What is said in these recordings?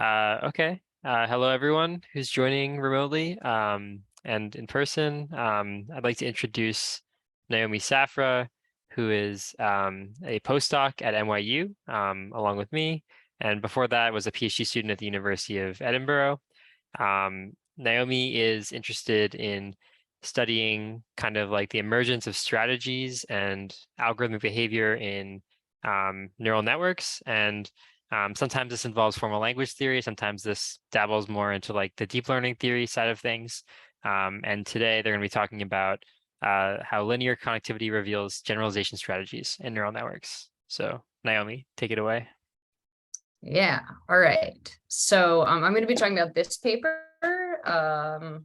Okay. Hello, everyone who's joining remotely and in person. I'd like to introduce Naomi Saphra, who is a postdoc at NYU along with me. And before that was a PhD student at the University of Edinburgh. Naomi is interested in studying kind of like the emergence of strategies and algorithmic behavior in neural networks. And sometimes this involves formal language theory. Sometimes this dabbles more into like the deep learning theory side of things. And today they're going to be talking about how linear connectivity reveals generalization strategies in neural networks. So Naomi, take it away. Yeah, all right. So I'm going to be talking about this paper,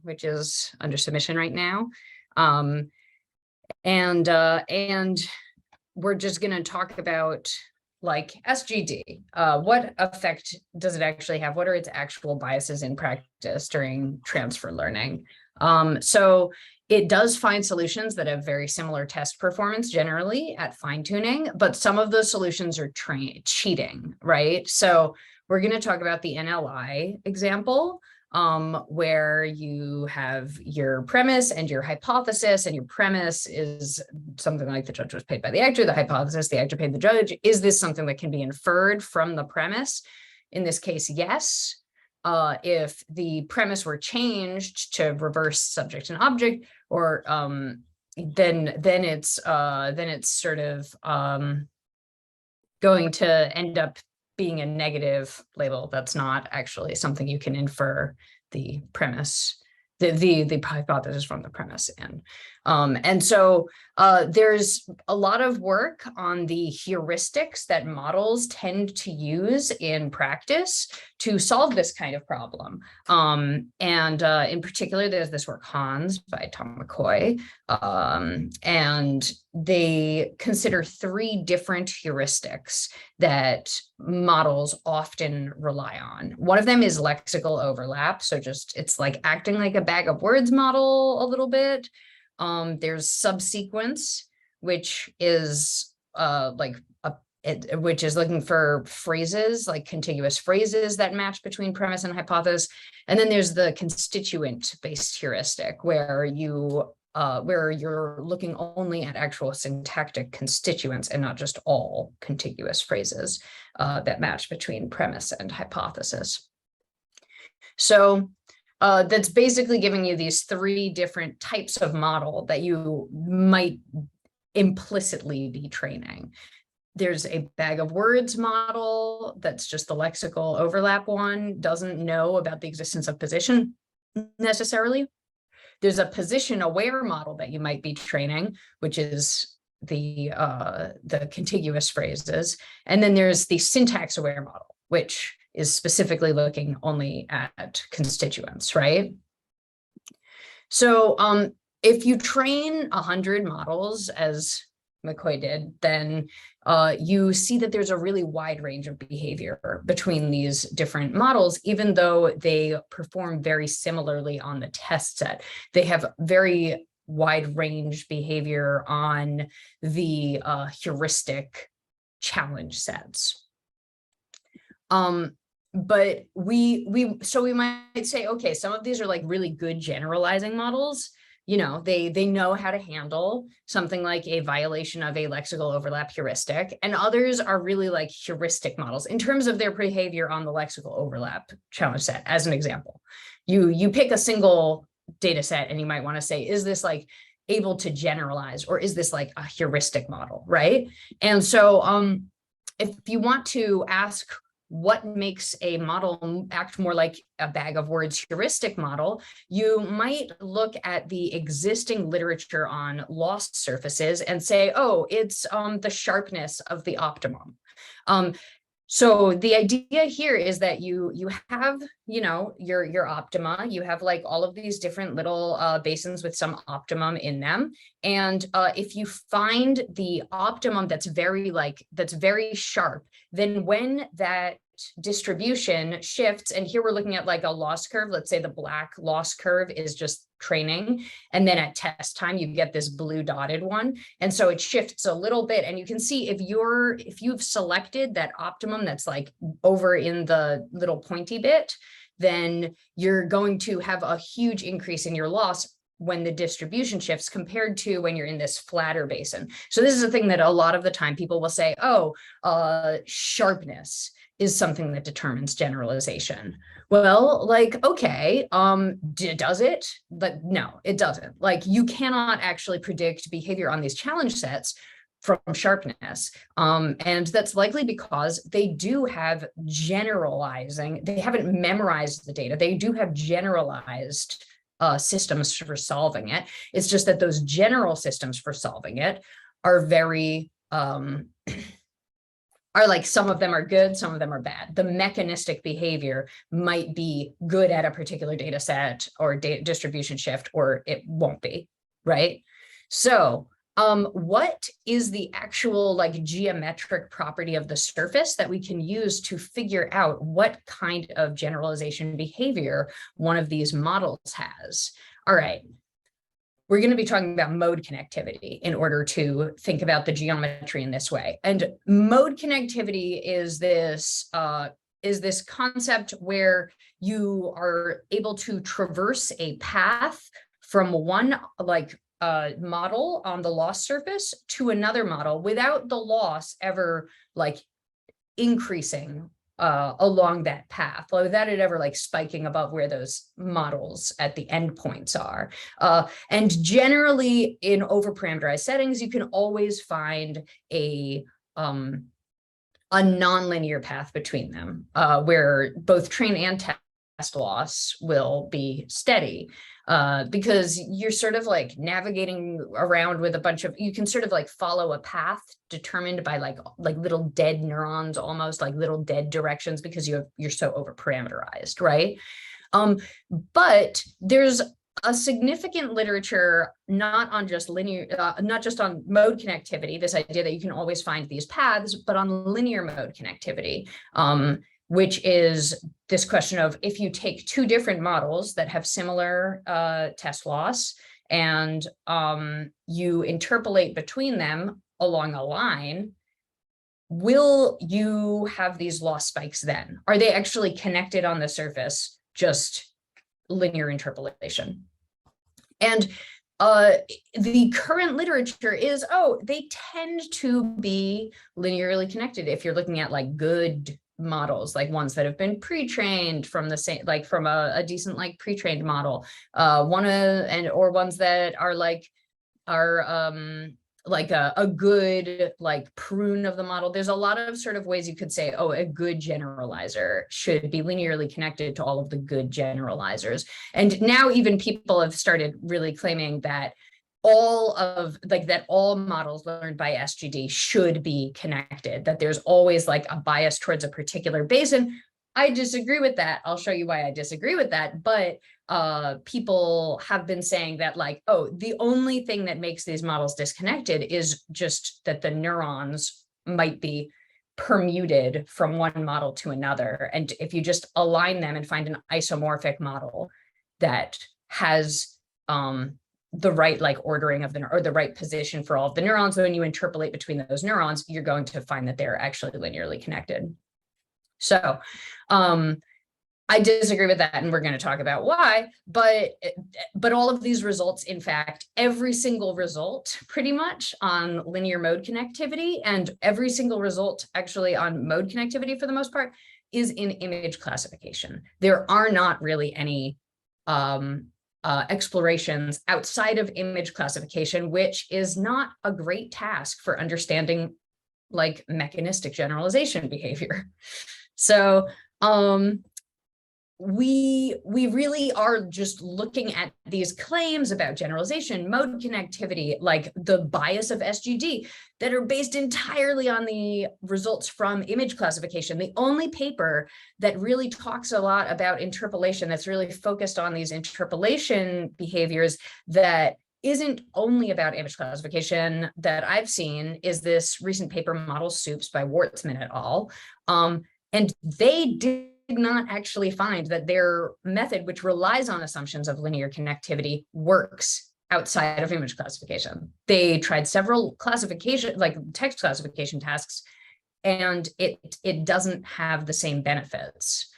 which is under submission right now. And we're just going to talk about like SGD. What effect does it actually have? What are its actual biases in practice during transfer learning? So it does find solutions that have very similar test performance generally at fine tuning, but some of those solutions are cheating, right? So we're going to talk about the NLI example, where you have your premise and your hypothesis, and your premise is something like the judge was paid by the actor, the actor paid the judge. Is this something that can be inferred from the premise? In this case, yes. If the premise were changed to reverse subject and object, or then it's sort of going to end up being a negative label. That's not actually something you can infer the premise, the hypothesis from the premise in. And so there's a lot of work on the heuristics that models tend to use in practice to solve this kind of problem. And in particular, there's this work, Hans, by Tom McCoy, and they consider 3 different heuristics that models often rely on. One of them is lexical overlap. So just it's like acting like a bag of words model a little bit. There's subsequence, which is which is looking for phrases, like contiguous phrases that match between premise and hypothesis. And then there's the constituent-based heuristic, where you're looking only at actual syntactic constituents and not just all contiguous phrases that match between premise and hypothesis. So that's basically giving you these 3 different types of model that you might implicitly be training. There's a bag of words model that's just the lexical overlap one, doesn't know about the existence of position necessarily. There's a position aware model that you might be training, which is the contiguous phrases. And then there's the syntax aware model, which is specifically looking only at constituents, right? So if you train 100 models, as McCoy did, then you see that there's a really wide range of behavior between these different models, even though they perform very similarly on the test set. They have very wide range behavior on the heuristic challenge sets. But we might say, okay, some of these are like really good generalizing models. You know, they know how to handle something like a violation of a lexical overlap heuristic, and others are really like heuristic models in terms of their behavior on the lexical overlap challenge set. As an example, you pick a single data set and you might want to say, is this like able to generalize, or is this like a heuristic model, right? And so if you want to ask what makes a model act more like a bag of words heuristic model, you might look at the existing literature on lost surfaces and say, oh, it's the sharpness of the optimum. So the idea here is that you have, you know, your optima, you have like all of these different little basins with some optimum in them. And if you find the optimum that's very sharp, then when that distribution shifts, and here we're looking at like a loss curve. Let's say the black loss curve is just training, and then at test time you get this blue dotted one, and so it shifts a little bit, and you can see if you've selected that optimum that's like over in the little pointy bit, then you're going to have a huge increase in your loss when the distribution shifts compared to when you're in this flatter basin. So this is a thing that a lot of the time people will say, oh, sharpness is something that determines generalization. Well, like, okay, does it? But no, it doesn't. Like, you cannot actually predict behavior on these challenge sets from sharpness. And that's likely because they do have generalizing, they haven't memorized the data. They do have generalized systems for solving it. It's just that those general systems for solving it are very, are like, some of them are good, some of them are bad. The mechanistic behavior might be good at a particular data set or distribution shift, or it won't be, right? So what is the actual like geometric property of the surface that we can use to figure out what kind of generalization behavior one of these models has? All right, we're going to be talking about mode connectivity in order to think about the geometry in this way. And mode connectivity is this concept where you are able to traverse a path from one like model on the loss surface to another model without the loss ever like increasing along that path, without it ever like spiking above where those models at the endpoints are. And generally in overparameterized settings, you can always find a nonlinear path between them, where both train and test loss will be steady. Because you're sort of like navigating around with a bunch of, you can sort of like follow a path determined by like little dead neurons, almost like little dead directions, because you're so over parameterized, right? But there's a significant literature, not on just linear, not just on mode connectivity, this idea that you can always find these paths, but on linear mode connectivity. Which is this question of, if you take two different models that have similar test loss and you interpolate between them along a line, will you have these loss spikes then? Are they actually connected on the surface, just linear interpolation? And the current literature is, oh, they tend to be linearly connected if you're looking at like good models, like ones that have been pre-trained from the same, like from a decent like pre-trained model, or ones that are like a good like prune of the model. There's a lot of sort of ways you could say, oh, a good generalizer should be linearly connected to all of the good generalizers. And now even people have started really claiming that all models learned by SGD should be connected, that there's always like a bias towards a particular basin. I disagree with that. I'll show you why I disagree with that. But people have been saying that like, oh, the only thing that makes these models disconnected is just that the neurons might be permuted from one model to another. And if you just align them and find an isomorphic model that has the right like ordering of or the right position for all of the neurons, when you interpolate between those neurons, you're going to find that they're actually linearly connected. So I disagree with that, and we're going to talk about why, but all of these results, in fact, every single result pretty much on linear mode connectivity, and every single result actually on mode connectivity for the most part, is in image classification. There are not really any explorations outside of image classification, which is not a great task for understanding like mechanistic generalization behavior. So we really are just looking at these claims about generalization, mode connectivity, like the bias of SGD, that are based entirely on the results from image classification. The only paper that really talks a lot about interpolation, that's really focused on these interpolation behaviors, that isn't only about image classification, that I've seen, is this recent paper, Model Soups by Wartzman et al. And they did not actually find that their method, which relies on assumptions of linear connectivity, works outside of image classification. They tried several classification, like text classification tasks, and it doesn't have the same benefits.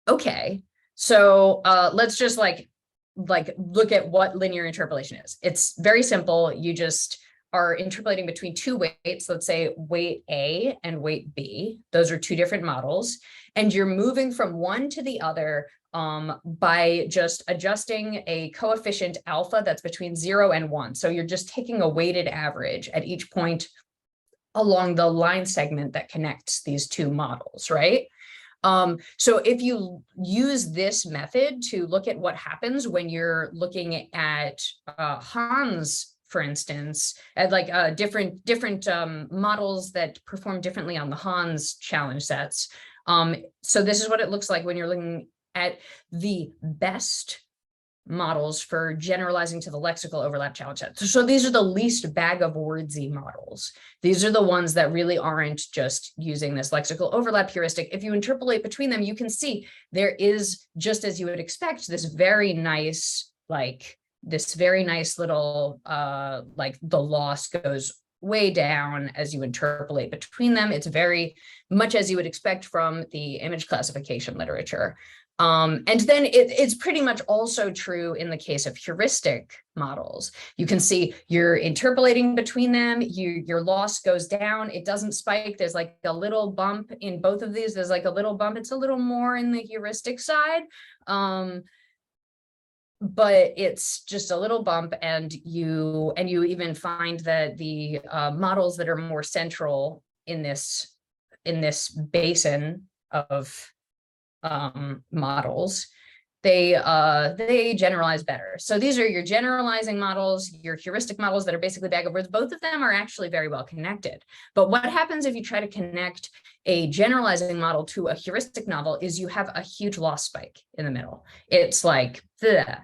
Okay, so let's just like look at what linear interpolation is. It's very simple. You just are interpolating between two weights, let's say weight A and weight B. Those are two different models, and you're moving from one to the other by just adjusting a coefficient alpha that's between 0 and 1. So you're just taking a weighted average at each point along the line segment that connects these two models, right? So if you use this method to look at what happens when you're looking at Hans, for instance, at like different models that perform differently on the Hans challenge sets. So this is what it looks like when you're looking at the best models for generalizing to the lexical overlap challenge set. So these are the least bag of wordsy models. These are the ones that really aren't just using this lexical overlap heuristic. If you interpolate between them, you can see there is, just as you would expect, this very nice little, like the loss goes way down as you interpolate between them. It's very much as you would expect from the image classification literature. And then it's pretty much also true in the case of heuristic models. You can see you're interpolating between them, your loss goes down, it doesn't spike. There's like a little bump in both of these. There's like a little bump. It's a little more in the heuristic side. But it's just a little bump, and you even find that the models that are more central in this basin of models, they generalize better. So these are your generalizing models, your heuristic models that are basically bag of words. Both of them are actually very well connected. But what happens if you try to connect a generalizing model to a heuristic model is you have a huge loss spike in the middle. It's like,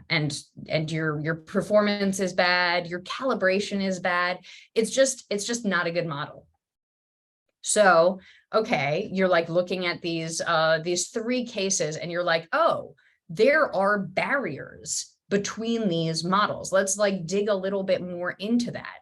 and your performance is bad, your calibration is bad. It's just not a good model. So, okay, you're like looking at these three cases and you're like, oh, there are barriers between these models. Let's like dig a little bit more into that.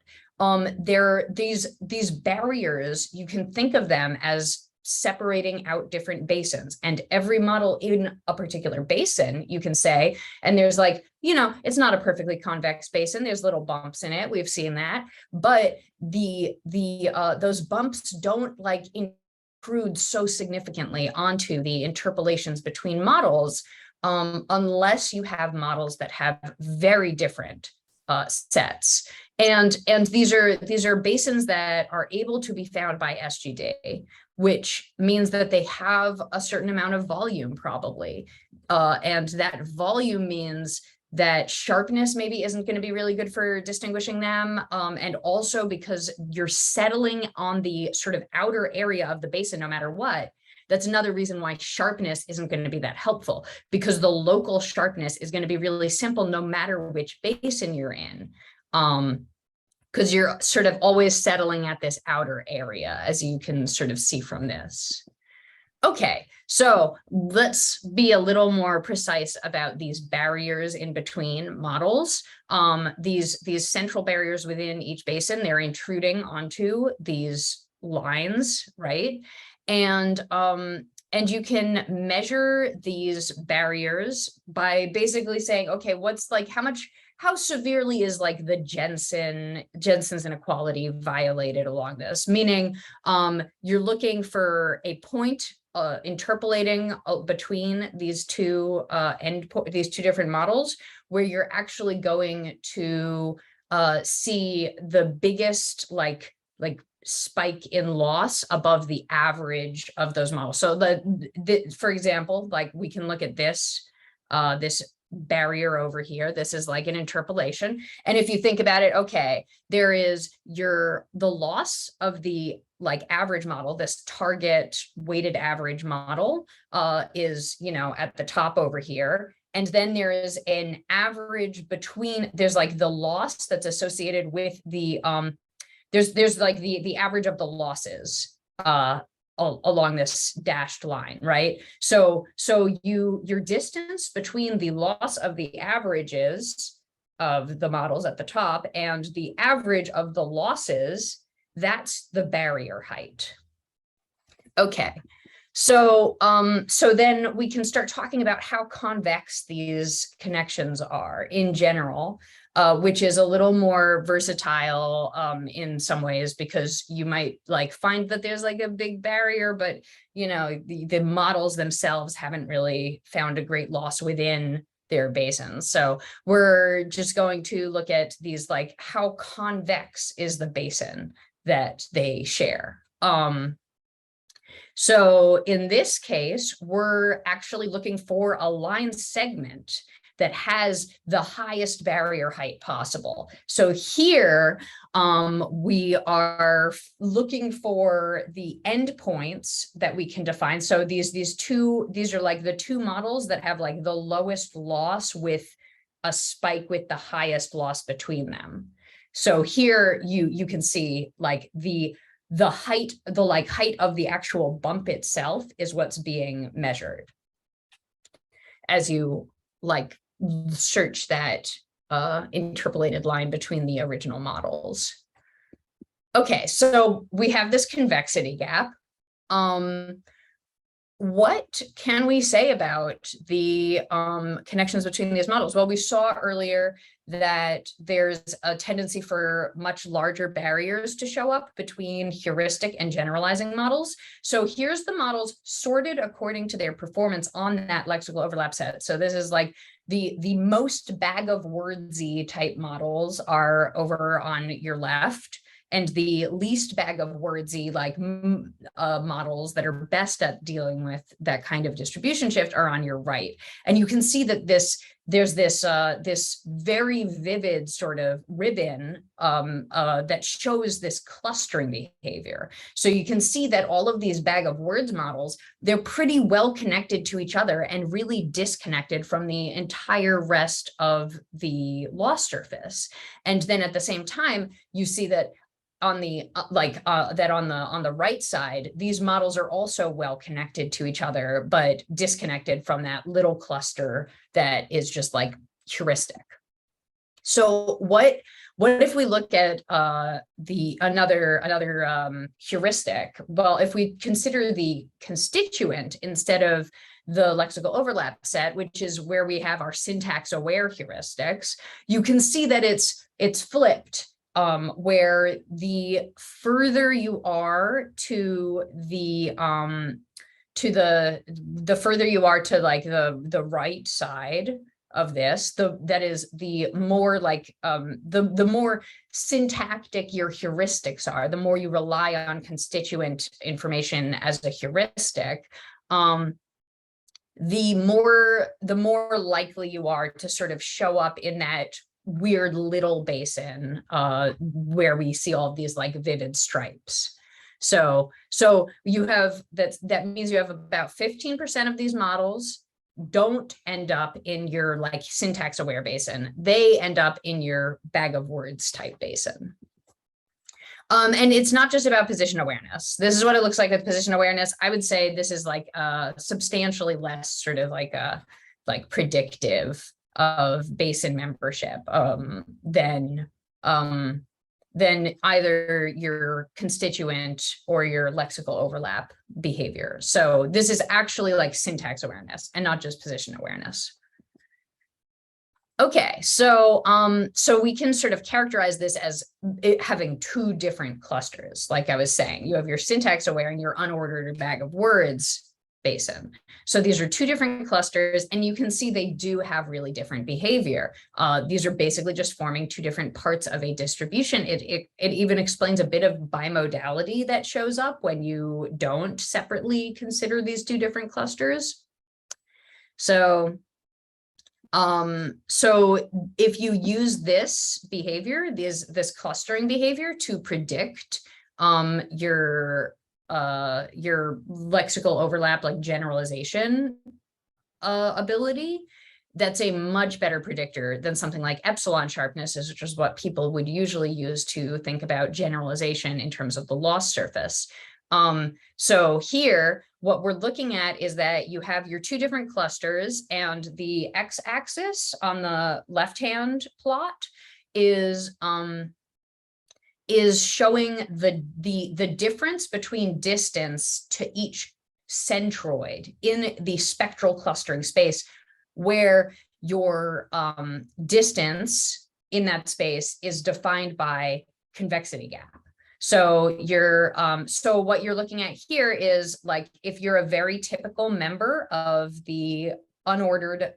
These barriers, you can think of them as separating out different basins, and every model in a particular basin, you can say, and there's like, it's not a perfectly convex basin. There's little bumps in it. We've seen that, but those bumps don't like intrude so significantly onto the interpolations between models, unless you have models that have very different sets. And these are basins that are able to be found by SGD, which means that they have a certain amount of volume probably. And that volume means that sharpness maybe isn't going to be really good for distinguishing them. And also because you're settling on the sort of outer area of the basin no matter what. That's another reason why sharpness isn't going to be that helpful, because the local sharpness is going to be really simple no matter which basin you're in. Because you're sort of always settling at this outer area, as you can sort of see from this. Okay, so let's be a little more precise about these barriers in between models. These central barriers within each basin, they're intruding onto these lines, right? And you can measure these barriers by basically saying, okay, what's like, how severely is like the Jensen's inequality violated along this? Meaning, you're looking for a point interpolating between these two different models, where you're actually going to see the biggest like spike in loss above the average of those models. So for example, like we can look at this barrier over here. This is like an interpolation. And if you think about it, okay, there is the loss of the like average model, this target weighted average model is, at the top over here. And then there is an average between, there's like the loss that's associated with the, there's like the average of the losses along this dashed line, right? So your distance between the loss of the averages of the models at the top and the average of the losses, that's the barrier height. Okay. So then we can start talking about how convex these connections are in general, which is a little more versatile in some ways, because you might like find that there's like a big barrier, but you know, the models themselves haven't really found a great loss within their basins. So we're just going to look at these, like how convex is the basin that they share. So in this case, we're actually looking for a line segment that has the highest barrier height possible. So here we are looking for the endpoints that we can define. So these are like the two models that have like the lowest loss with a spike with the highest loss between them. So here you can see like the height, height of the actual bump itself is what's being measured as you like search that interpolated line between the original models. Okay, so we have this convexity gap. What can we say about the connections between these models? Well, we saw earlier that there's a tendency for much larger barriers to show up between heuristic and generalizing models. So here's the models sorted according to their performance on that lexical overlap set. So this is like the most bag of wordsy type models are over on your left, and the least bag of wordsy like models that are best at dealing with that kind of distribution shift are on your right. And you can see that there's this very vivid sort of ribbon that shows this clustering behavior. So you can see that all of these bag of words models, they're pretty well connected to each other and really disconnected from the entire rest of the loss surface. And then at the same time, you see that on the on the right side, these models are also well connected to each other, but disconnected from that little cluster that is just like heuristic. So what if we look at another heuristic? Well, if we consider the constituent instead of the lexical overlap set, which is where we have our syntax aware heuristics, you can see that it's flipped. Where the further you are to the further you are to like the right side of this, that is the more like the more syntactic your heuristics are, the more you rely on constituent information as a heuristic, the more likely you are to sort of show up in that weird little basin where we see all of these like vivid stripes. So you have that means you have about 15% of these models don't end up in your like syntax aware basin. They end up in your bag of words type basin. And it's not just about position awareness. This is what it looks like with position awareness. I would say this is like substantially less sort of like predictive of basin membership than either your constituent or your lexical overlap behavior. So this is actually like syntax awareness and not just position awareness. Okay, so we can sort of characterize this as it having two different clusters. Like I was saying, you have your syntax aware and your unordered bag of words basin. So these are two different clusters, and you can see they do have really different behavior. These are basically just forming two different parts of a distribution. It even explains a bit of bimodality that shows up when you don't separately consider these two different clusters. So if you use this behavior, this clustering behavior to predict your lexical overlap, like generalization ability, that's a much better predictor than something like epsilon sharpness, which is what people would usually use to think about generalization in terms of the loss surface. So here, what we're looking at is that you have your two different clusters, and the x-axis on the left-hand plot is showing the difference between distance to each centroid in the spectral clustering space, where your distance in that space is defined by convexity gap. So so what you're looking at here is, like, if you're a very typical member of the unordered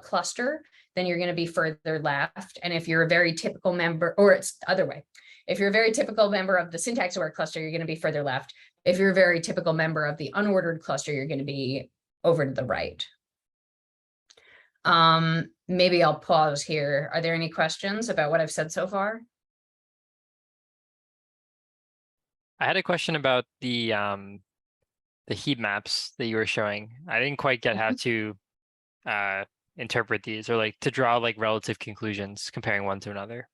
cluster, then you're going to be further left. And if you're a very typical member, or it's the other way, if you're a very typical member of the syntax aware cluster, you're going to be further left. If you're a very typical member of the unordered cluster, you're going to be over to the right. Maybe I'll pause here. Are there any questions about what I've said so far? I had a question about the heat maps that you were showing. I didn't quite get how to interpret these, or like to draw like relative conclusions comparing one to another.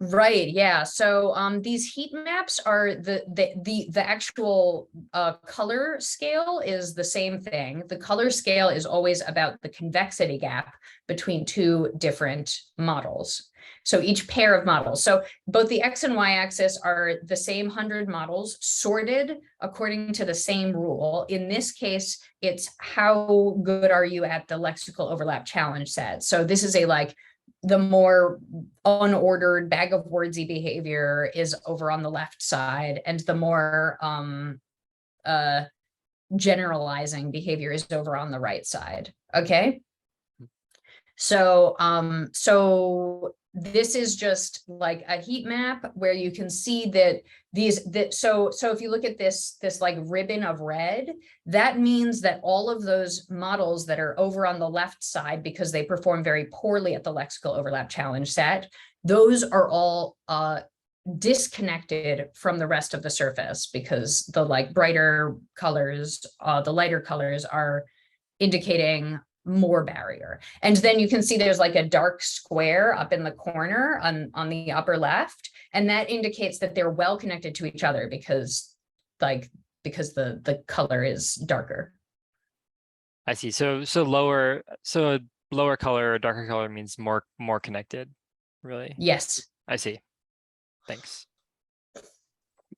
Right, yeah. So these heat maps are the actual color scale is the same thing. The color scale is always about the convexity gap between two different models. So each pair of models. So both the X and Y axis are the same 100 models sorted according to the same rule. In this case, it's how good are you at the lexical overlap challenge set. So this is a like, the more unordered bag of wordsy behavior is over on the left side, and the more generalizing behavior is over on the right side. Okay. So so this is just like a heat map where you can see that so if you look at this like ribbon of red, that means that all of those models that are over on the left side, because they perform very poorly at the lexical overlap challenge set, those are all disconnected from the rest of the surface, because the like brighter colors, the lighter colors are indicating more barrier. And then you can see there's like a dark square up in the corner on the upper left, and that indicates that they're well connected to each other because the color is darker. I see. So lower color or darker color means more connected, really. Yes. I see. Thanks.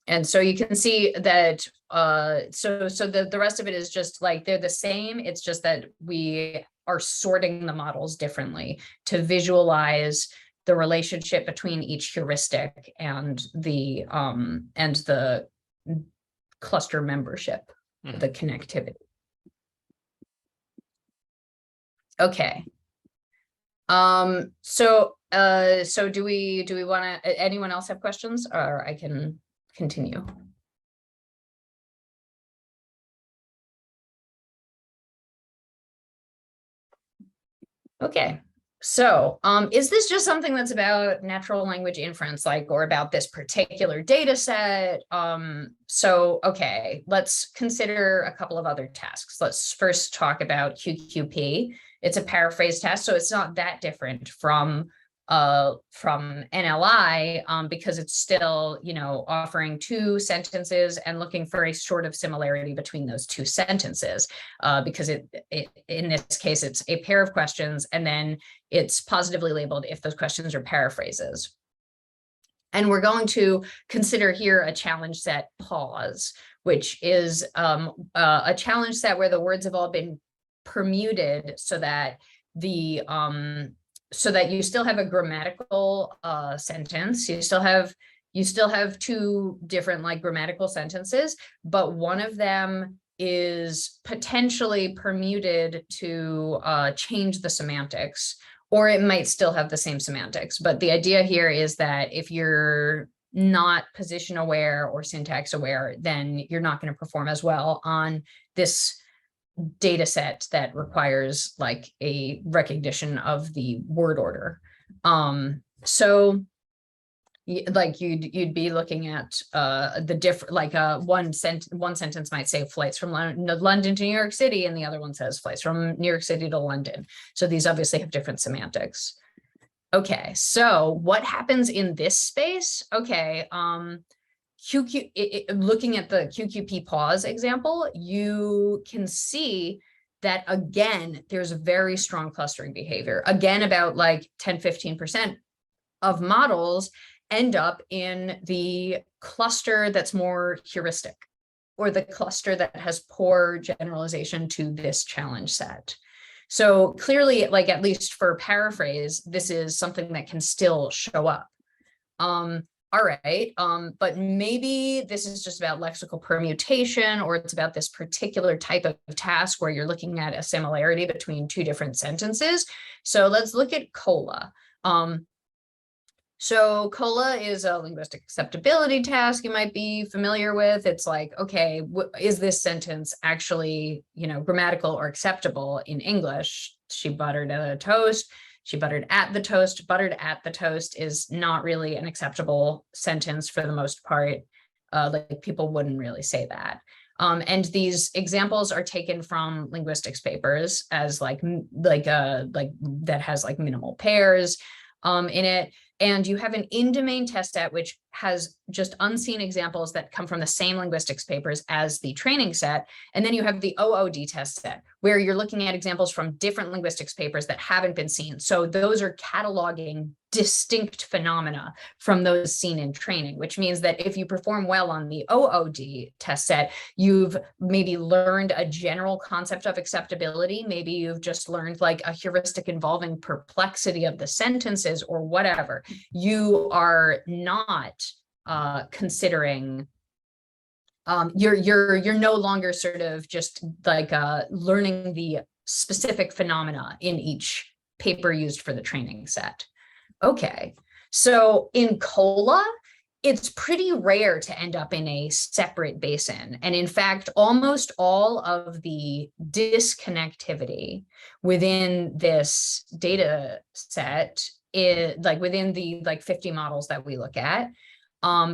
And so you can see that so the rest of it is just like they're the same. It's just that we are sorting the models differently to visualize the relationship between each heuristic and the cluster membership, the connectivity. Okay. So do we want to, anyone else have questions, or I can continue? Okay, so is this just something that's about natural language inference, like, or about this particular data set? So, okay, let's consider a couple of other tasks. Let's first talk about QQP. It's a paraphrase test, so it's not that different from NLI, because it's still, you know, offering two sentences and looking for a sort of similarity between those two sentences, because it in this case it's a pair of questions, and then it's positively labeled if those questions are paraphrases. And we're going to consider here a challenge set pause, which is a challenge set where the words have all been permuted so that so that you still have a grammatical sentence. You still have two different like grammatical sentences, but one of them is potentially permuted to change the semantics, or it might still have the same semantics. But the idea here is that if you're not position aware or syntax aware, then you're not going to perform as well on this data set that requires like a recognition of the word order. So like you'd be looking at the different, like one sentence might say flights from London to New York City, and the other one says flights from New York City to London. So these obviously have different semantics. Okay, so what happens in this space? Okay, looking at the QQP pause example, you can see that again, there's a very strong clustering behavior. Again, about like 10-15% of models end up in the cluster that's more heuristic, or the cluster that has poor generalization to this challenge set. So clearly, like at least for paraphrase, this is something that can still show up. All right, but maybe this is just about lexical permutation, or it's about this particular type of task where you're looking at a similarity between two different sentences. So let's look at COLA. So COLA is a linguistic acceptability task you might be familiar with. It's like, okay, is this sentence actually, grammatical or acceptable in English? She buttered a toast. She buttered at the toast. Buttered at the toast is not really an acceptable sentence for the most part. Like people wouldn't really say that. And these examples are taken from linguistics papers as like that has like minimal pairs in it. And you have an in-domain test set, which has just unseen examples that come from the same linguistics papers as the training set. And then you have the OOD test set, where you're looking at examples from different linguistics papers that haven't been seen. So those are cataloging distinct phenomena from those seen in training, which means that if you perform well on the OOD test set, you've maybe learned a general concept of acceptability. Maybe you've just learned like a heuristic involving perplexity of the sentences or whatever. You are not considering, you're no longer sort of just like learning the specific phenomena in each paper used for the training set. Okay, so in COLA, it's pretty rare to end up in a separate basin. And in fact, almost all of the disconnectivity within this data set is like within the like 50 models that we look at,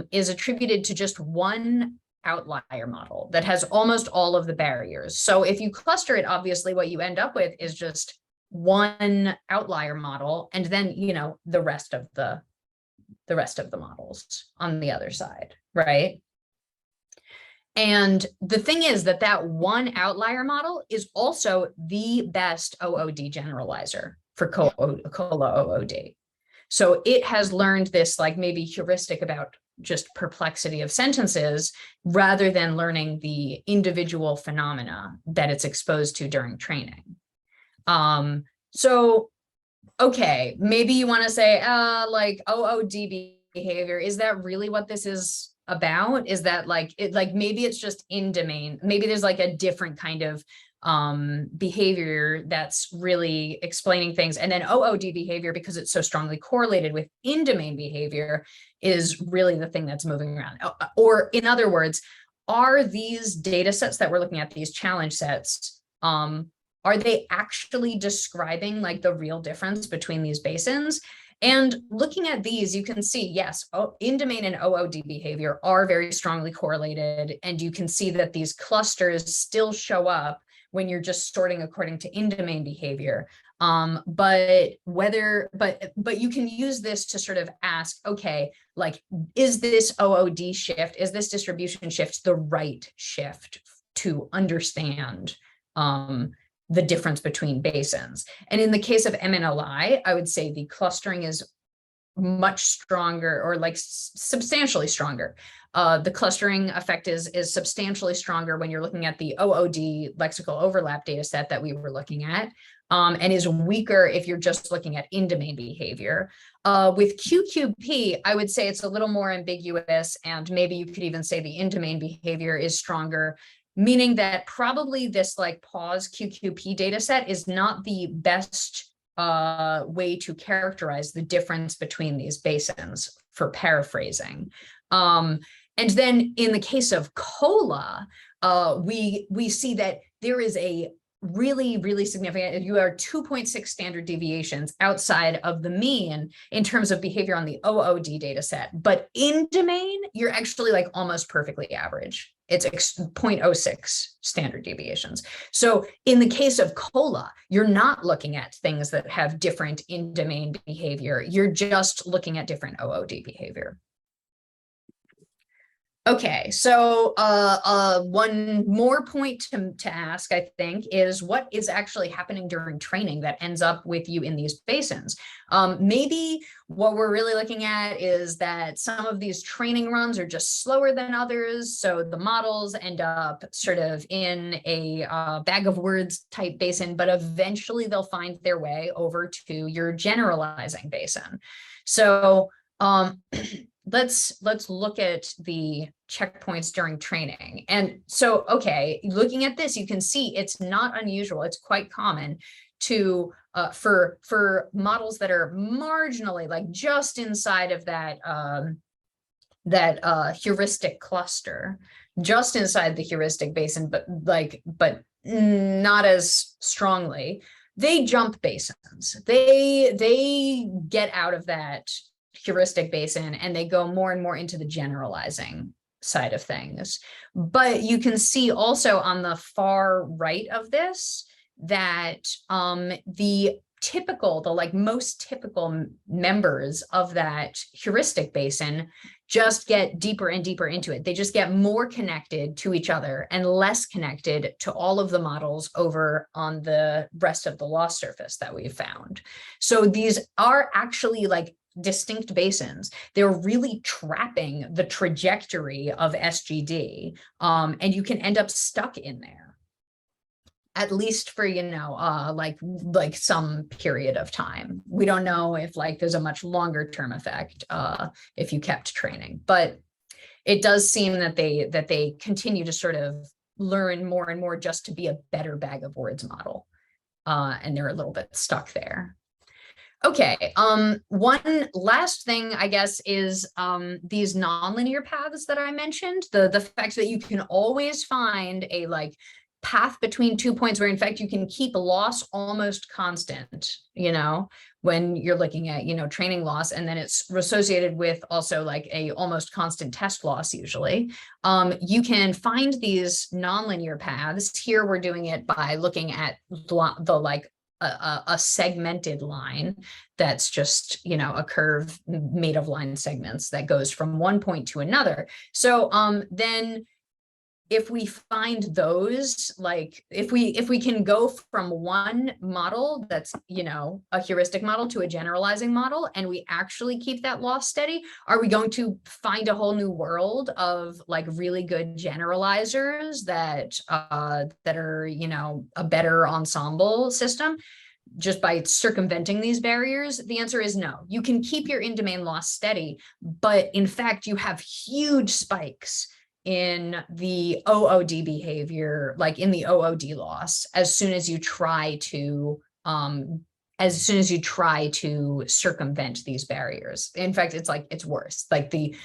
is attributed to just one outlier model that has almost all of the barriers. So if you cluster it, obviously what you end up with is just one outlier model, and then the rest of the models on the other side, right? And the thing is that one outlier model is also the best OOD generalizer for COLA OOD. So it has learned this like maybe heuristic about just perplexity of sentences rather than learning the individual phenomena that it's exposed to during training. So, okay, maybe you want to say, like OOD behavior, is that really what this is about? Is that like maybe it's just in domain, maybe there's like a different kind of behavior that's really explaining things, and then OOD behavior, because it's so strongly correlated with in-domain behavior, is really the thing that's moving around. Or in other words, are these data sets that we're looking at, these challenge sets, are they actually describing like the real difference between these basins? And looking at these, you can see, yes, in-domain and OOD behavior are very strongly correlated. And you can see that these clusters still show up when you're just sorting according to in-domain behavior. But you can use this to sort of ask, okay, like, is this OOD shift, is this distribution shift the right shift to understand the difference between basins? And in the case of MNLI, I would say the clustering is much stronger, or like substantially stronger. The clustering effect is substantially stronger when you're looking at the OOD lexical overlap data set that we were looking at, and is weaker if you're just looking at in-domain behavior. With QQP, I would say it's a little more ambiguous, and maybe you could even say the in-domain behavior is stronger, meaning that probably this like pause QQP data set is not the best way to characterize the difference between these basins for paraphrasing. And then in the case of COLA, we see that there is a really, really significant, you are 2.6 standard deviations outside of the mean in terms of behavior on the OOD data set. But in domain, you're actually like almost perfectly average. It's 0.06 standard deviations. So in the case of COLA, you're not looking at things that have different in-domain behavior. You're just looking at different OOD behavior. Okay, so one more point to ask, I think, is what is actually happening during training that ends up with you in these basins? Maybe what we're really looking at is that some of these training runs are just slower than others, so the models end up sort of in a bag of words type basin, but eventually they'll find their way over to your generalizing basin. So let's look at the checkpoints during training. And so, okay, looking at this, you can see it's not unusual. It's quite common to for models that are marginally, like just inside of that heuristic cluster, just inside the heuristic basin, but not as strongly. They jump basins. They get out of that heuristic basin and they go more and more into the generalizing side of things. But you can see also on the far right of this that the most typical members of that heuristic basin just get deeper and deeper into it. They just get more connected to each other and less connected to all of the models over on the rest of the loss surface that we've found. So these are actually like distinct basins. They're really trapping the trajectory of SGD, and you can end up stuck in there, at least for, like some period of time. We don't know if like there's a much longer term effect if you kept training, but it does seem that they continue to sort of learn more and more just to be a better bag of words model, and they're a little bit stuck there. Okay, one last thing, I guess, is these nonlinear paths that I mentioned, the fact that you can always find a like path between 2 points where in fact you can keep loss almost constant, when you're looking at, training loss, and then it's associated with also like a almost constant test loss usually. You can find these nonlinear paths. Here we're doing it by looking at the like a segmented line that's just a curve made of line segments that goes from one point to another. So then if we find those, like if we can go from one model that's a heuristic model to a generalizing model, and we actually keep that loss steady, are we going to find a whole new world of like really good generalizers that are a better ensemble system just by circumventing these barriers? The answer is no. You can keep your in-domain loss steady, but in fact you have huge spikes in the OOD behavior, like in the OOD loss, as soon as you try to circumvent these barriers. In fact, it's worse. Like the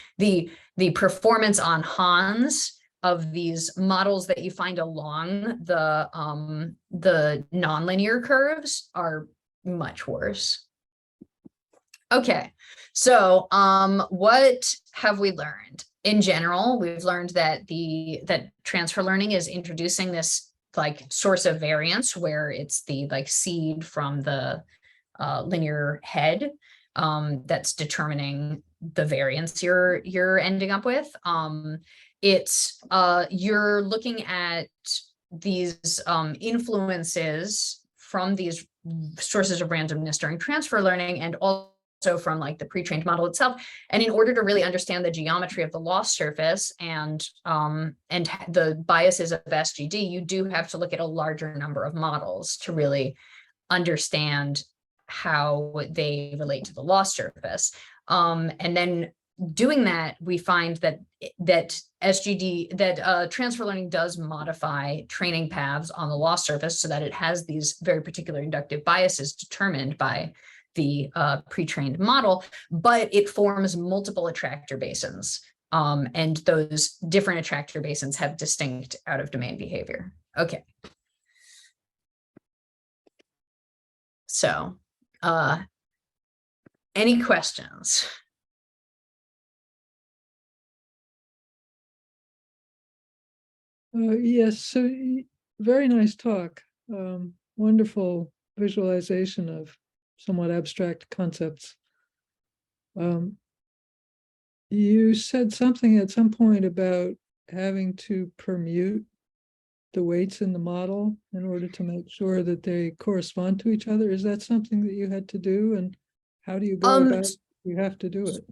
performance on Hans of these models that you find along the nonlinear curves are much worse. Okay, so what have we learned? In general, we've learned that that transfer learning is introducing this like source of variance where it's the like seed from the linear head that's determining the variance you're ending up with. It's you're looking at these influences from these sources of randomness during transfer learning, and also from like the pre-trained model itself. And in order to really understand the geometry of the loss surface and the biases of SGD, you do have to look at a larger number of models to really understand how they relate to the loss surface. And then doing that, we find that transfer learning does modify training paths on the loss surface so that it has these very particular inductive biases determined by the pre-trained model, but it forms multiple attractor basins. And those different attractor basins have distinct out-of-domain behavior. Okay. So, any questions? Yes, so very nice talk. Wonderful visualization of somewhat abstract concepts. You said something at some point about having to permute the weights in the model in order to make sure that they correspond to each other. Is that something that you had to do? And how do you go about it? You have to do it.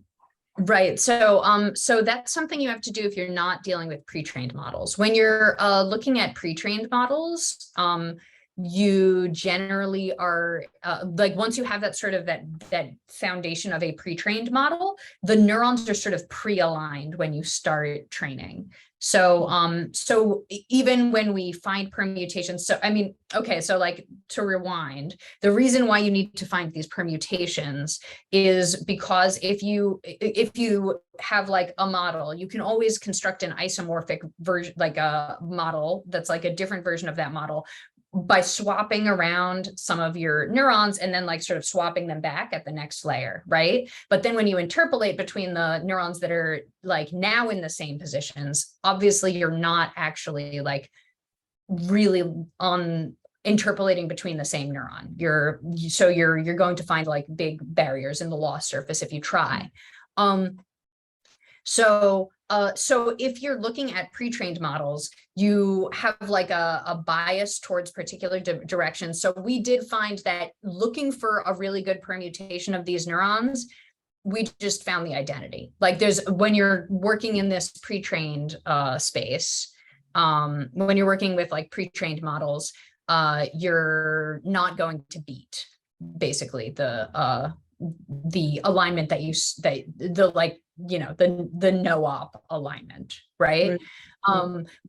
Right. So that's something you have to do if you're not dealing with pre-trained models. When you're looking at pre-trained models, you generally are like, once you have that sort of that foundation of a pre-trained model, the neurons are sort of pre-aligned when you start training. So even when we find permutations, so I mean, okay, so like, to rewind, the reason why you need to find these permutations is because if you have like a model, you can always construct an isomorphic version, like a model that's like a different version of that model, by swapping around some of your neurons and then like sort of swapping them back at the next layer, right? But then when you interpolate between the neurons that are like now in the same positions, obviously you're not actually like really on interpolating between the same neuron. You're going to find like big barriers in the loss surface if you try. So if you're looking at pre-trained models, you have like a bias towards particular directions. So we did find that looking for a really good permutation of these neurons, we just found the identity. Like when you're working in this pre-trained space, when you're working with like pre-trained models, you're not going to beat basically the alignment the no-op alignment, right?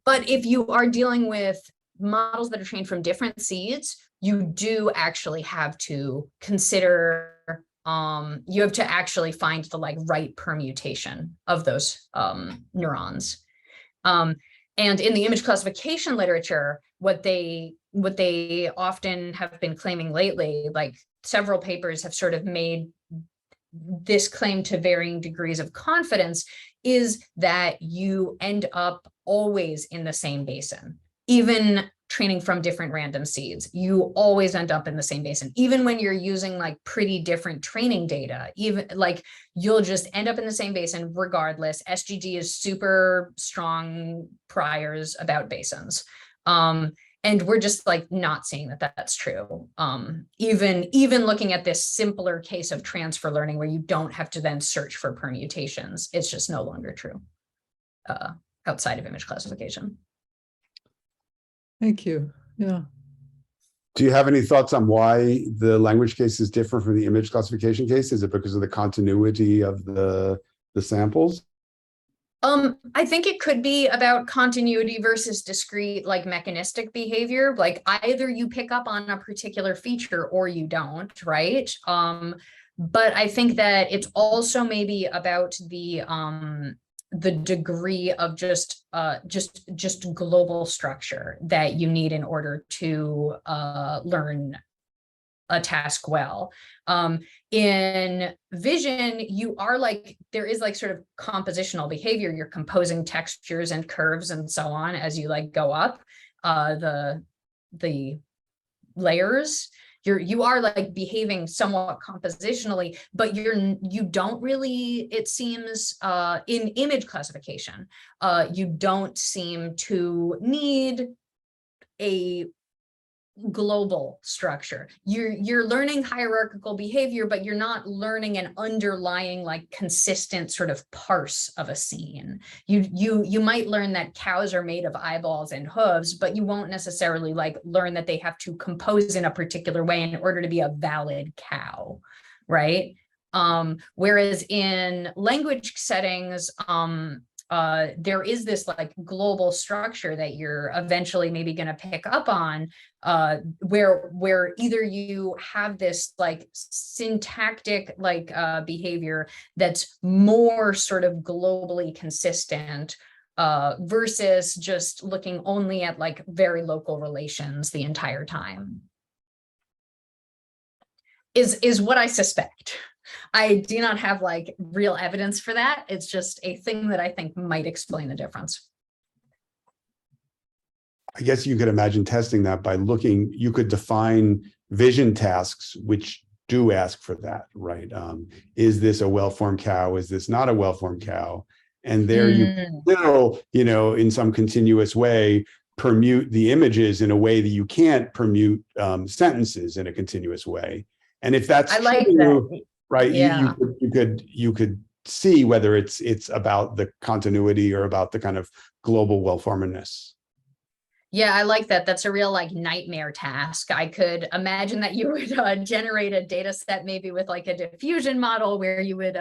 But if you are dealing with models that are trained from different seeds, you do actually have to consider, you have to actually find the like right permutation of those neurons. And in the image classification literature, what they often have been claiming lately, like several papers have sort of made this claim to varying degrees of confidence, is that you end up always in the same basin. Even training from different random seeds, you always end up in the same basin. Even when you're using like pretty different training data, even like you'll just end up in the same basin regardless. SGG is super strong priors about basins. And we're just like not seeing that that's true. Even looking at this simpler case of transfer learning where you don't have to then search for permutations, it's just no longer true outside of image classification. Thank you. Yeah. Do you have any thoughts on why the language case is different from the image classification case? Is it because of the continuity of the samples? I think it could be about continuity versus discrete, like mechanistic behavior. Like either you pick up on a particular feature or you don't, right? But I think that it's also maybe about the degree of just global structure that you need in order to learn a task well. In vision, you are like, there is like sort of compositional behavior. You're composing textures and curves and so on as you like go up the layers. You are like behaving somewhat compositionally, but you don't really, it seems, in image classification, you don't seem to need a global structure. You're learning hierarchical behavior, but you're not learning an underlying like consistent sort of parse of a scene. You might learn that cows are made of eyeballs and hooves, but you won't necessarily like learn that they have to compose in a particular way in order to be a valid cow, right? Whereas in language settings, there is this like global structure that you're eventually maybe going to pick up on, where either you have this like syntactic like behavior that's more sort of globally consistent, versus just looking only at like very local relations the entire time, is what I suspect. I do not have like real evidence for that. It's just a thing that I think might explain the difference. I guess you could imagine testing that by looking, you could define vision tasks, which do ask for that, right? Is this a well-formed cow? Is this not a well-formed cow? And there you still, in some continuous way, permute the images in a way that you can't permute sentences in a continuous way. And if that's I like true, that. right, Yeah. you could see whether it's about the continuity or about the kind of global well-formedness. Yeah, I like that. That's a real like nightmare task. I could imagine that you would generate a data set maybe with like a diffusion model where you would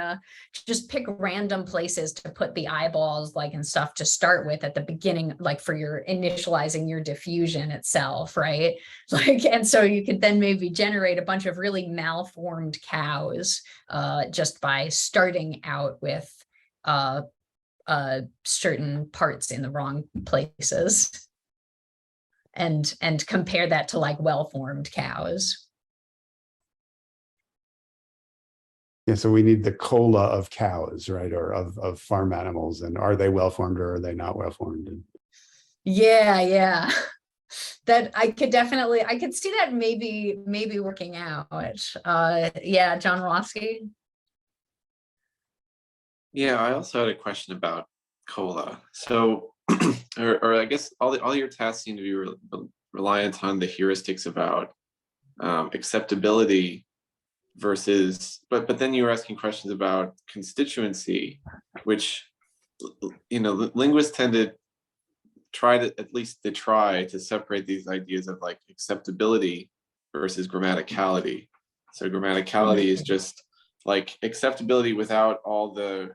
just pick random places to put the eyeballs like and stuff to start with at the beginning, like for your initializing your diffusion itself, right? Like, and so you could then maybe generate a bunch of really malformed cows just by starting out with certain parts in the wrong places. And compare that to like well-formed cows. Yeah, so we need the cola of cows, right? Or of farm animals. And are they well-formed or are they not well-formed? Yeah. That I could see that maybe working out. Yeah, John Rosky. Yeah, I also had a question about cola. So, or I guess all your tasks seem to be reliant on the heuristics about acceptability versus, but then you were asking questions about constituency, which linguists tend to try to separate these ideas of like acceptability versus grammaticality. So grammaticality is just like acceptability without all the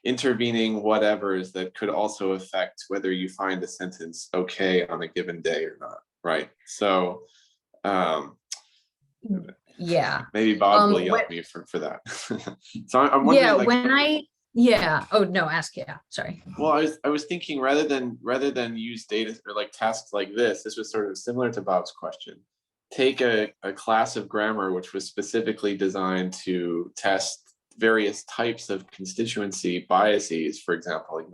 intervening whatevers that could also affect whether you find a sentence okay on a given day or not, right? So yeah, maybe Bob will yell at me for that. So I'm wondering, oh no, ask. Yeah, sorry. Well, I was thinking rather than use data or like tasks like this was sort of similar to Bob's question. Take a class of grammar which was specifically designed to test various types of constituency biases, for example,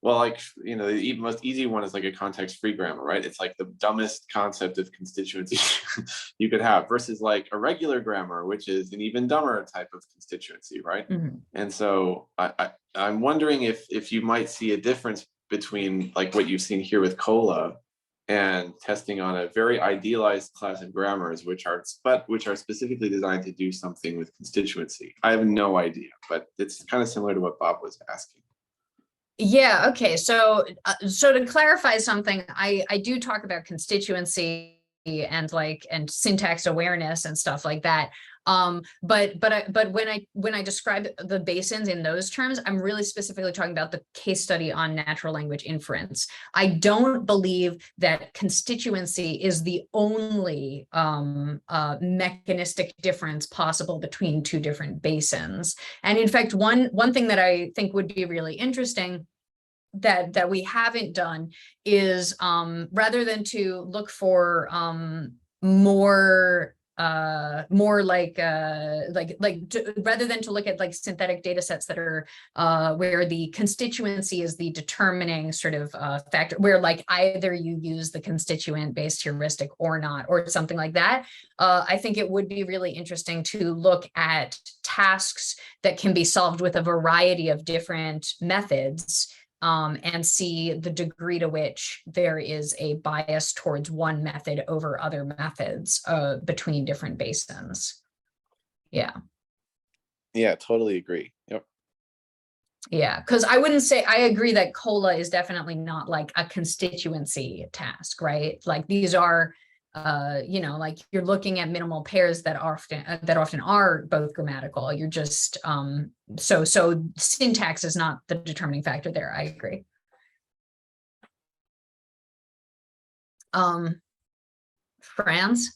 the most easy one is like a context-free grammar, right? It's like the dumbest concept of constituency you could have versus like a regular grammar, which is an even dumber type of constituency, right? Mm-hmm. And so I'm wondering if you might see a difference between like what you've seen here with COLA and testing on a very idealized class of grammars, which are specifically designed to do something with constituency. I have no idea, but it's kind of similar to what Bob was asking. Yeah, okay. So to clarify something, I do talk about constituency and syntax awareness and stuff like that. But when I describe the basins in those terms, I'm really specifically talking about the case study on natural language inference. I don't believe that constituency is the only mechanistic difference possible between two different basins. And in fact, one thing that I think would be really interesting that we haven't done is rather than to look for rather than to look at like synthetic data sets that are where the constituency is the determining sort of factor, where like either you use the constituent based heuristic or not, or something like that. I think it would be really interesting to look at tasks that can be solved with a variety of different methods and see the degree to which there is a bias towards one method over other methods between different basins. Yeah. Yeah, totally agree. Yep. Yeah, because I wouldn't say, I agree that COLA is definitely not like a constituency task, right? Like these are, like you're looking at minimal pairs that often are both grammatical. You're just, so syntax is not the determining factor there. I agree. Franz?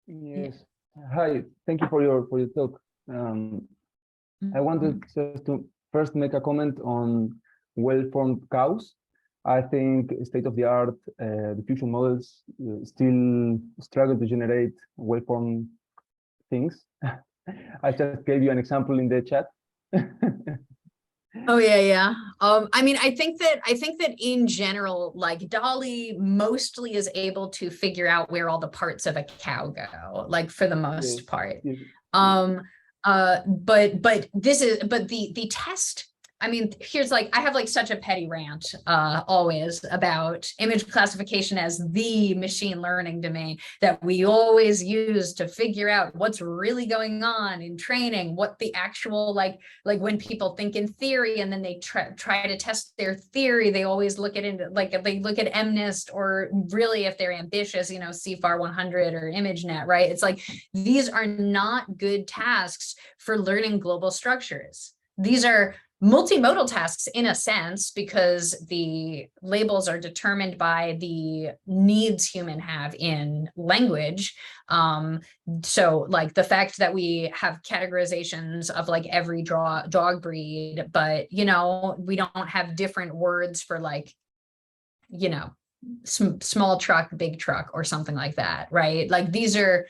Yes. Hi, thank you for your talk. I wanted just to first make a comment on well-formed cows. I think state-of-the-art diffusion models still struggle to generate well-formed things. I just gave you an example in the chat. Oh yeah. I mean, I think that in general, like Dolly mostly is able to figure out where all the parts of a cow go, like for the most Yes, part. yes, But the test, I mean, here's like, I have like such a petty rant always about image classification as the machine learning domain that we always use to figure out what's really going on in training, what the actual like when people think in theory and then they try to test their theory, they always look at it like if they look at MNIST, or really if they're ambitious, CFAR 100 or ImageNet, right? It's like, these are not good tasks for learning global structures. These are multimodal tasks in a sense, because the labels are determined by the needs humans have in language. So like the fact that we have categorizations of like every dog breed, but we don't have different words for like, small truck, big truck, or something like that, right? Like these are,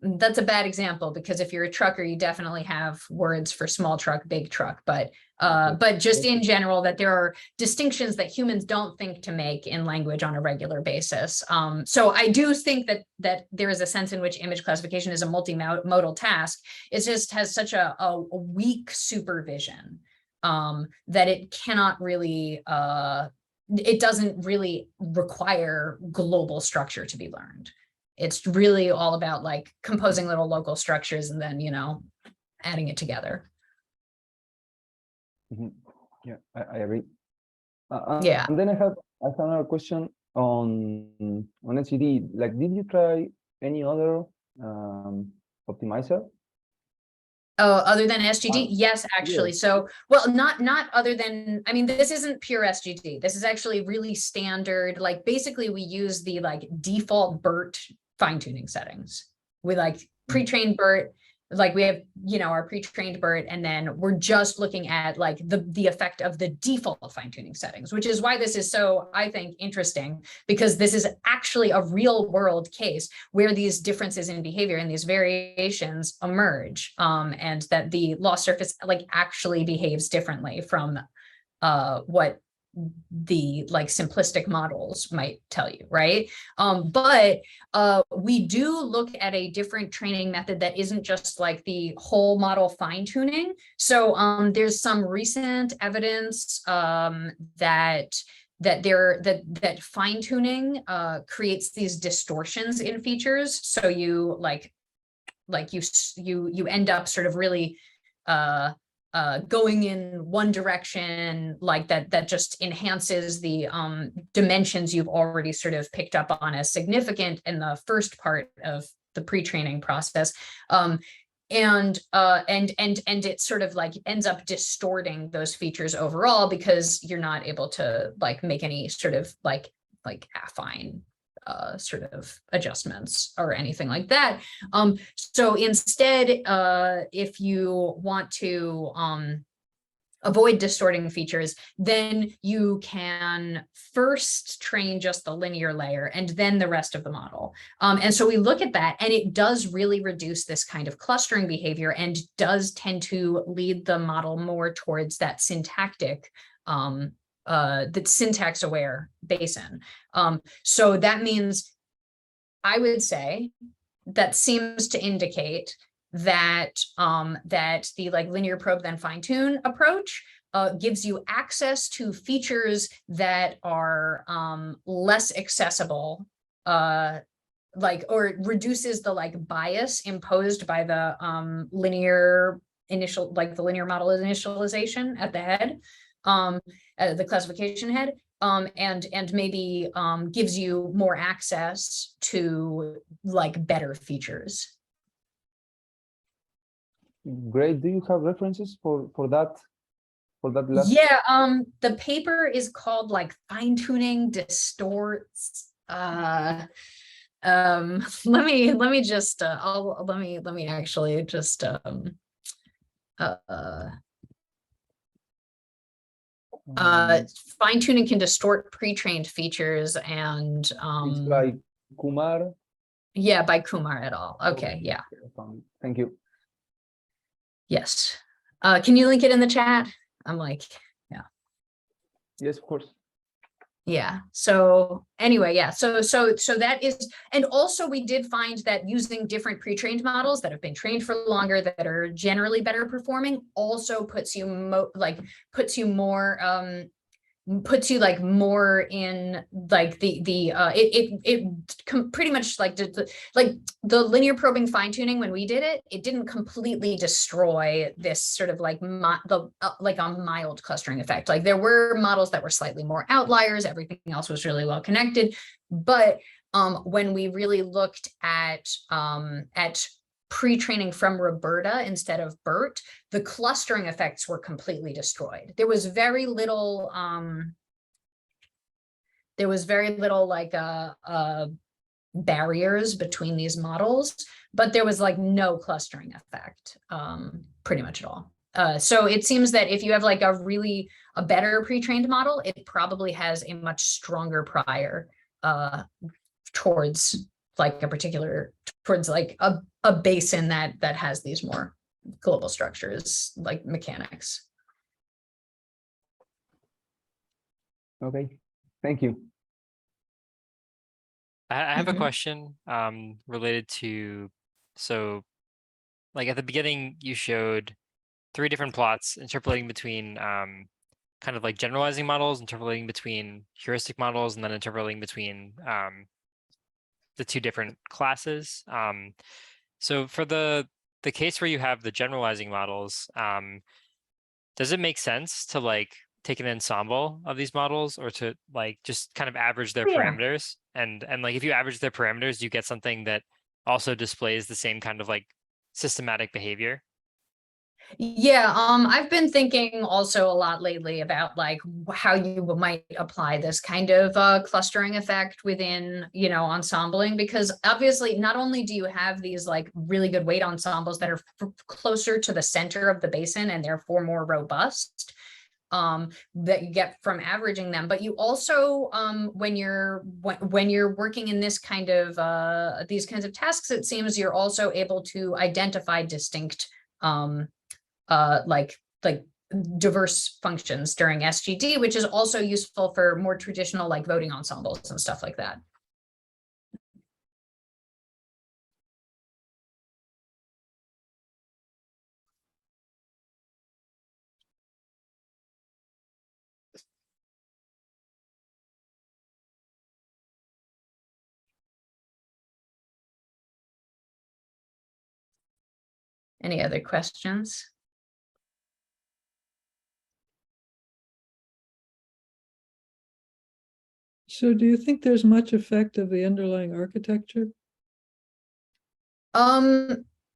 that's a bad example, because if you're a trucker, you definitely have words for small truck, big truck, but just in general, that there are distinctions that humans don't think to make in language on a regular basis. So I do think that there is a sense in which image classification is a multimodal task. It just has such a weak supervision that it cannot really, it doesn't really require global structure to be learned. It's really all about like composing little local structures and then, adding it together. Yeah, I agree. Yeah. And then I have another question on SGD. Like, did you try any other optimizer? Oh, other than SGD? Yes, actually. Yes. So, well, not other than, I mean, this isn't pure SGD. This is actually really standard. Like basically we use the like default BERT fine tuning settings. We like pre-trained BERT, like we have, our pre-trained BERT, and then we're just looking at like the effect of the default fine tuning settings, which is why this is so, I think, interesting, because this is actually a real world case where these differences in behavior and these variations emerge, and that the loss surface like actually behaves differently from what the like simplistic models might tell you, right? But we do look at a different training method that isn't just like the whole model fine tuning. So there's some recent evidence that fine tuning creates these distortions in features. So you you end up sort of really going in one direction, like that just enhances the dimensions you've already sort of picked up on as significant in the first part of the pre-training process. And it sort of like ends up distorting those features overall, because you're not able to like make any sort of like affine sort of adjustments or anything like that. So instead, if you want to avoid distorting features, then you can first train just the linear layer and then the rest of the model. And so we look at that, and it does really reduce this kind of clustering behavior and does tend to lead the model more towards that syntactic the syntax aware basin. So that means, I would say, that seems to indicate that that the like linear probe then fine tune approach gives you access to features that are less accessible, or reduces the like bias imposed by the linear initial, like the linear model initialization at the head, the classification head, and maybe gives you more access to like better features. Great. Do you have references for that? Last? Yeah, the paper is called like fine-tuning distorts. Let me just let me actually just fine-tuning can distort pre-trained features, and It's by Kumar. Yeah, by Kumar et al. Okay, yeah. Thank you. Yes. Can you link it in the chat? I'm like, Yes, of course. yeah. So anyway, yeah. So that is, and also we did find that using different pre-trained models that have been trained for longer, that are generally better performing, also puts you puts you like more in like pretty much like the linear probing fine tuning. When we did it, it didn't completely destroy this sort of like like a mild clustering effect. Like there were models that were slightly more outliers, everything else was really well connected. But when we really looked at pre-training from Roberta instead of BERT, the clustering effects were completely destroyed. There was very little like barriers between these models, but there was like no clustering effect pretty much at all. So it seems that if you have like a better pre-trained model, it probably has a much stronger prior towards like a basin that has these more global structures like mechanics. Okay, thank you. I have a Mhm. question related to, so like at the beginning you showed 3 different plots interpolating between kind of like generalizing models, interpolating between heuristic models, and then interpolating between the 2 different classes. So for the case where you have the generalizing models, does it make sense to like take an ensemble of these models, or to like just kind of average their Yeah. parameters? And like if you average their parameters, you get something that also displays the same kind of like systematic behavior. Yeah, I've been thinking also a lot lately about like how you might apply this kind of clustering effect within, ensembling, because obviously not only do you have these like really good weight ensembles that are closer to the center of the basin and therefore more robust, that you get from averaging them, but you also when you're working in this kind of these kinds of tasks, it seems you're also able to identify distinct like diverse functions during SGD, which is also useful for more traditional like voting ensembles and stuff like that. Any other questions? So do you think there's much effect of the underlying architecture?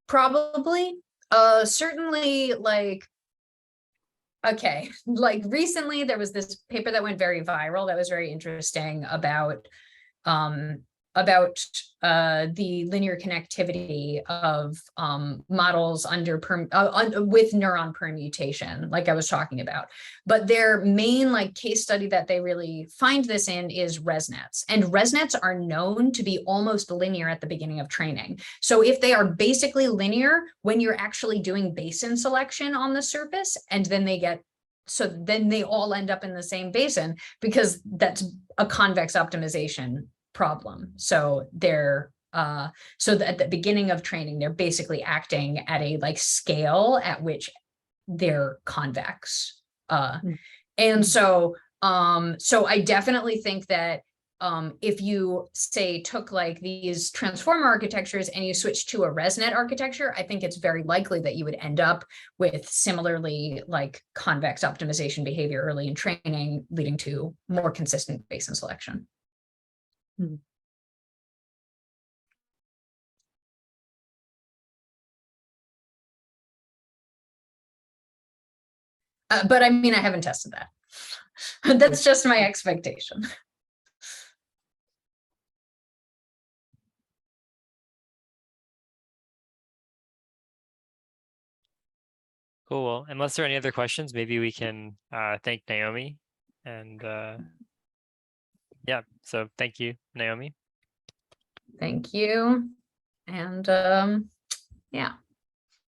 Probably. Certainly, like, okay, like recently there was this paper that went very viral that was very interesting about the linear connectivity of models with neuron permutation, like I was talking about. But their main like case study that they really find this in is ResNets. And ResNets are known to be almost linear at the beginning of training. So if they are basically linear when you're actually doing basin selection on the surface, and then then they all end up in the same basin, because that's a convex optimization problem. So they're so at the beginning of training, they're basically acting at a like scale at which they're convex. And so I definitely think that if you say took like these transformer architectures and you switch to a ResNet architecture, I think it's very likely that you would end up with similarly like convex optimization behavior early in training, leading to more consistent basin selection. But I mean, I haven't tested that. That's just my expectation. Cool. Well, unless there are any other questions, maybe we can thank Naomi. And yeah, so thank you, Naomi. Thank you. And yeah.